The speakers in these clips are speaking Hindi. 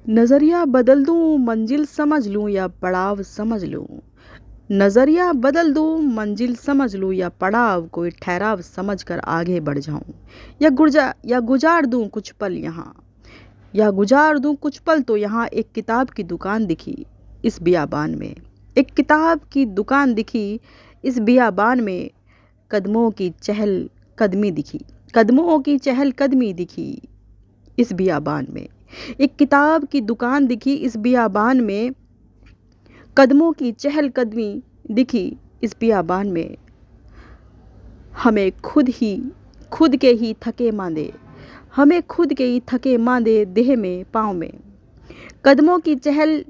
नज़रिया बदल दूँ, मंजिल समझ लूँ या पड़ाव समझ लूँ। नज़रिया बदल दूँ, मंजिल समझ लूँ या पड़ाव कोई ठहराव समझ कर आगे बढ़ जाऊँ। या गुजार दूँ कुछ पल यहाँ। या गुजार दूँ कुछ पल तो यहाँ एक किताब की दुकान दिखी इस बियाबान में। एक किताब की दुकान दिखी इस बियाबान में। कदमों की चहल कदमी दिखी। कदमों की चहल कदमी दिखी इस बियाबान में। एक किताब की दुकान दिखी इस बियाबान में। कदमों की चहल कदमी दिखी इस बियाबान में। हमें खुद के ही थके मांदे। हमें खुद के ही थके मांदे देह में पाँव में। कदमों की चहल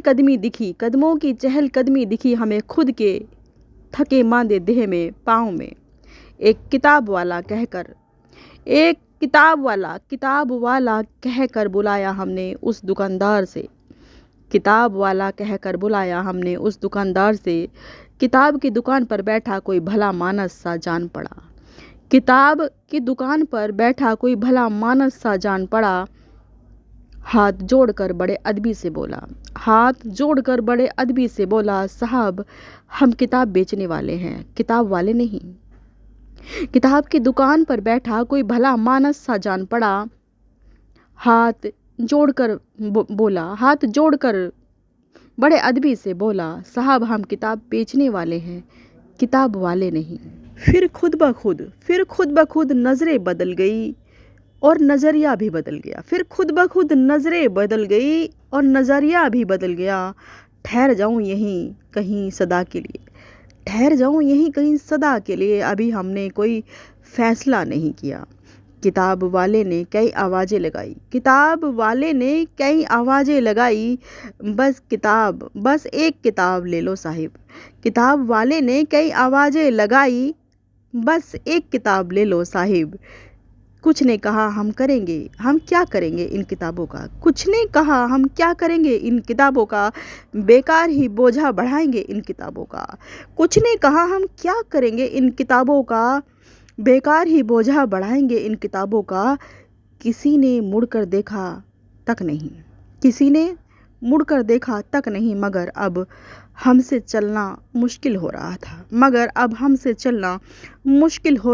कदमी दिखी। कदमों की चहल कदमी दिखी हमें खुद के थके मांदे देह में पाँव में। एक किताब वाला कहकर बुलाया हमने उस दुकानदार से। किताब वाला कहकर बुलाया हमने उस दुकानदार से। किताब की दुकान पर बैठा कोई भला मानस सा जान पड़ा। किताब की दुकान पर बैठा कोई भला मानस सा जान पड़ा। हाथ जोड़कर बड़े अदबी से बोला। हाथ जोड़कर बड़े अदबी से बोला, साहब हम किताब बेचने वाले हैं, किताब वाले नहीं। किताब की दुकान पर बैठा कोई भला मानस सा जान पड़ा। हाथ जोड़कर बड़े अदबी से बोला, साहब हम किताब बेचने वाले हैं, किताब वाले नहीं। फिर खुद ब खुद नज़रें बदल गई और नज़रिया भी बदल गया। फिर खुद ब खुद नज़रें बदल गई और नज़रिया भी बदल गया। ठहर जाऊं यहीं कहीं सदा के लिए। ठहर जाऊं यहीं कहीं सदा के लिए। अभी हमने कोई फैसला नहीं किया। किताब वाले ने कई आवाज़ें लगाई। किताब वाले ने कई आवाज़ें लगाई। बस एक किताब ले लो साहिब। किताब वाले ने कई आवाज़ें लगाई। बस एक किताब ले लो साहिब। कुछ ने कहा हम क्या करेंगे इन किताबों का। कुछ ने कहा हम क्या करेंगे इन किताबों का। बेकार ही बोझा बढ़ाएंगे इन किताबों का। कुछ ने कहा हम क्या करेंगे इन किताबों का। बेकार ही बोझा बढ़ाएंगे इन किताबों का। किसी ने मुड़कर देखा तक नहीं। किसी ने मुड़कर देखा तक नहीं। मगर अब हमसे चलना मुश्किल हो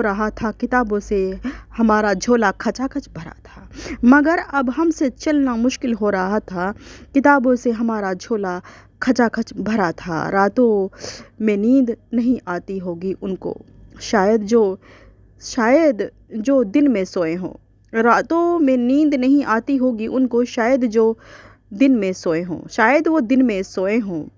रहा था। किताबों से हमारा झोला खचाखच भरा था। मगर अब हमसे चलना मुश्किल हो रहा था। किताबों से हमारा झोला खचाखच भरा था। रातों में नींद नहीं आती होगी उनको। शायद जो दिन में सोए हों। रातों में नींद नहीं आती होगी उनको। शायद वो दिन में सोए हों।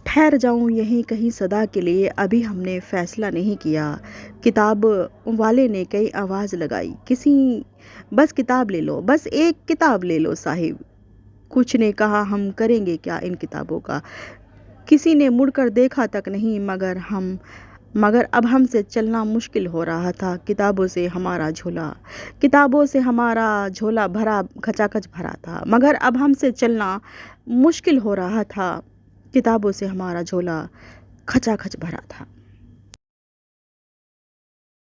ठहर जाऊं यहीं कहीं सदा के लिए। अभी हमने फैसला नहीं किया। किताब वाले ने कई आवाज़ लगाई। बस किताब ले लो, बस एक किताब ले लो साहिब। कुछ ने कहा हम करेंगे क्या इन किताबों का। किसी ने मुड़कर देखा तक नहीं। मगर अब हमसे चलना मुश्किल हो रहा था। किताबों से हमारा झोला खचाखच भरा था। मगर अब हमसे चलना मुश्किल हो रहा था। किताबों से हमारा झोला खचाखच भरा था।